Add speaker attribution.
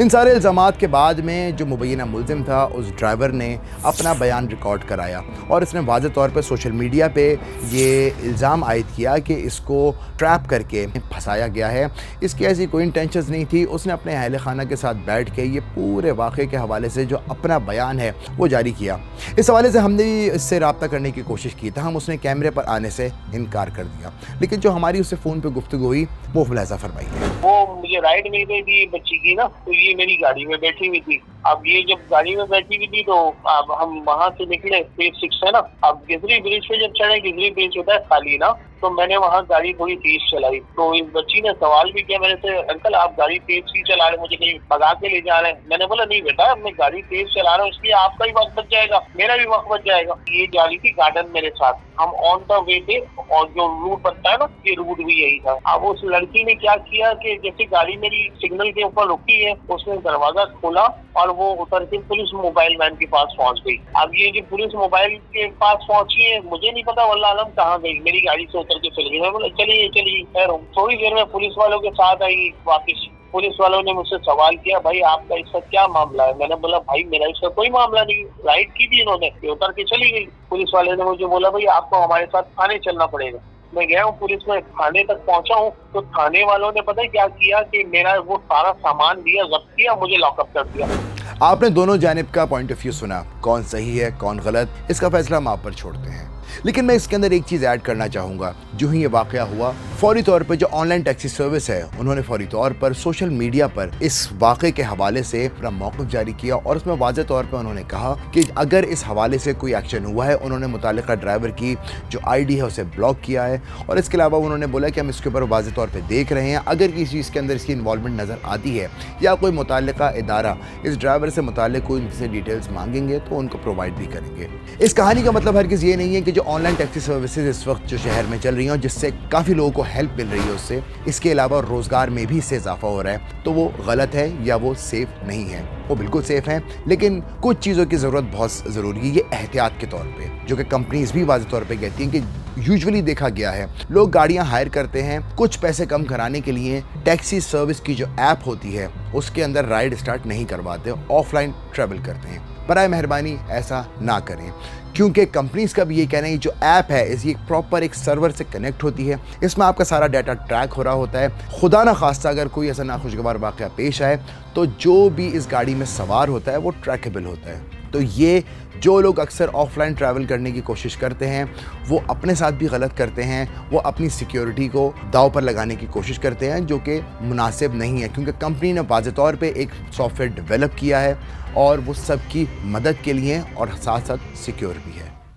Speaker 1: इन सारे इल्ज़ामात के बाद में जो मुबैना मुलजिम था उस ड्राइवर ने अपना बयान रिकॉर्ड कराया और इसने वाज़ेह तौर पर सोशल मीडिया पे ये इल्ज़ाम आयद किया कि इसको ट्रैप करके फंसाया गया है। इसकी ऐसी कोई इंटेंशंस नहीं थी। उसने अपने अहल खाना के साथ बैठ के ये पूरे वाक़े के हवाले से जो अपना बयान है वो जारी किया। इस हवाले से हमने भी इससे रब्ता करने की कोशिश की, हम उसने कैमरे पर आने से इनकार कर दिया, लेकिन जो हमारी उससे फ़ोन पे गुफ्तगू हुई वो मुलाहिज़ा फरमाइए।
Speaker 2: वो मुझे राइड मिल गई थी बच्ची की ना, तो ये मेरी गाड़ी में बैठी हुई थी। अब ये जब गाड़ी में बैठी हुई थी तो अब हम वहाँ से निकले, फेज 6 है ना, अब गिजरी ब्रिज पे जब चढ़े, गिजरी ब्रिज होता है खाली ना, तो मैंने वहाँ गाड़ी थोड़ी तेज चलाई। तो इस बच्ची ने सवाल भी किया मेरे से, अंकल आप गाड़ी तेज क्यों चला रहे, मुझे कहीं भगा के ले जा रहे हैं। मैंने बोला नहीं बेटा, मैं गाड़ी तेज चला रहा हूँ इसलिए आपका ही वक्त बच जाएगा, मेरा भी वक्त बच जाएगा। ये जा रही थी गार्डन मेरे साथ, हम ऑन द वे थे और जो रूट बनता है ना, ये रूट भी यही था। अब उस लड़की ने क्या किया कि जैसे गाड़ी मेरी सिग्नल के ऊपर रुकी है, उसने दरवाजा खोला और वो उतर के पुलिस मोबाइल वैन के पास पहुंच गई। अब ये जो पुलिस मोबाइल के पास पहुंची है, मुझे नहीं पता वल्लाह आलम कहाँ गई, मेरी गाड़ी से उतर के चली गई। मैं बोला चलिए चलिए, खैर थोड़ी देर में पुलिस वालों के साथ आई वापिस। पुलिस वालों ने मुझसे सवाल किया, भाई आपका इसका क्या मामला है। मैंने बोला भाई मेरा इसका कोई मामला नहीं, राइड की थी इन्होंने, उतर के चली गई। पुलिस वाले ने मुझे बोला भाई आपको हमारे साथ थाने चलना पड़ेगा। मैं गया हूँ पुलिस में, थाने तक पहुंचा हूँ तो थाने वालों ने पता है क्या किया कि मेरा वो सारा सामान दिया, जब्त किया, मुझे लॉकअप कर दिया।
Speaker 1: आपने दोनों जानिब का पॉइंट ऑफ व्यू सुना, कौन सही है कौन गलत, इसका फैसला हम आप पर छोड़ते हैं। लेकिन मैं इसके अंदर एक चीज़ ऐड करना चाहूँगा। जो ही ये वाक़या हुआ, फौरी तौर पर जो ऑनलाइन टैक्सी सर्विस है उन्होंने फौरी तौर पर सोशल मीडिया पर इस वाक़े के हवाले से अपना मौक़िफ़ जारी किया और उसमें वाज़ेह तौर पर उन्होंने कहा कि अगर इस हवाले से कोई एक्शन हुआ है, उन्होंने मुतालिका ड्राइवर की जो ID है उसे ब्लॉक किया है। और इसके अलावा उन्होंने बोला कि हम इसके ऊपर वाज़ेह तौर पर देख रहे हैं, अगर किसी चीज़ के अंदर इसकी इन्वॉल्वमेंट नज़र आती है या कोई मुतालिका इदारा इस ड्राइवर से मुतालिक कोई इनसे डिटेल्स मांगेंगे तो उनको प्रोवाइड भी करेंगे। इस कहानी का मतलब हरगिज़ ये नहीं है कि जो ऑनलाइन टैक्सी सर्विसेज इस वक्त जो शहर में चल रही हैं जिससे काफ़ी लोगों को हेल्प मिल रही है उससे, इसके अलावा रोज़गार में भी इससे इजाफा हो रहा है, तो वो गलत है या वो सेफ़ नहीं है। वो बिल्कुल सेफ़ हैं, लेकिन कुछ चीज़ों की ज़रूरत बहुत ज़रूरी है, ये एहतियात के तौर पे, जो कि कंपनीज भी वाज़ेह तौर पे कहती हैं कि यूजुअली देखा गया है लोग गाड़ियां हायर करते हैं कुछ पैसे कम कराने के लिए, टैक्सी सर्विस की जो ऐप होती है उसके अंदर राइड स्टार्ट नहीं करवाते, ऑफलाइन ट्रैवल करते हैं। बराए मेहरबानी ऐसा ना करें, क्योंकि कंपनीज का भी ये कहना है जो ऐप है इस ये प्रॉपर एक सर्वर से कनेक्ट होती है, इसमें आपका सारा डाटा ट्रैक हो रहा होता है। खुदा ना खास्ता अगर कोई ऐसा नाखुशगवार वाक़या पेश आए तो जो भी इस गाड़ी में सवार होता है वो ट्रैकेबल होता है। तो ये जो लोग अक्सर ऑफलाइन ट्रैवल करने की कोशिश करते हैं वो अपने साथ भी गलत करते हैं, वो अपनी सिक्योरिटी को दाव पर लगाने की कोशिश करते हैं, जो कि मुनासिब नहीं है, क्योंकि कंपनी ने वाज़ेह तौर पे एक सॉफ्टवेयर डेवलप किया है और वो सबकी मदद के लिए और साथ साथ सिक्योर भी है।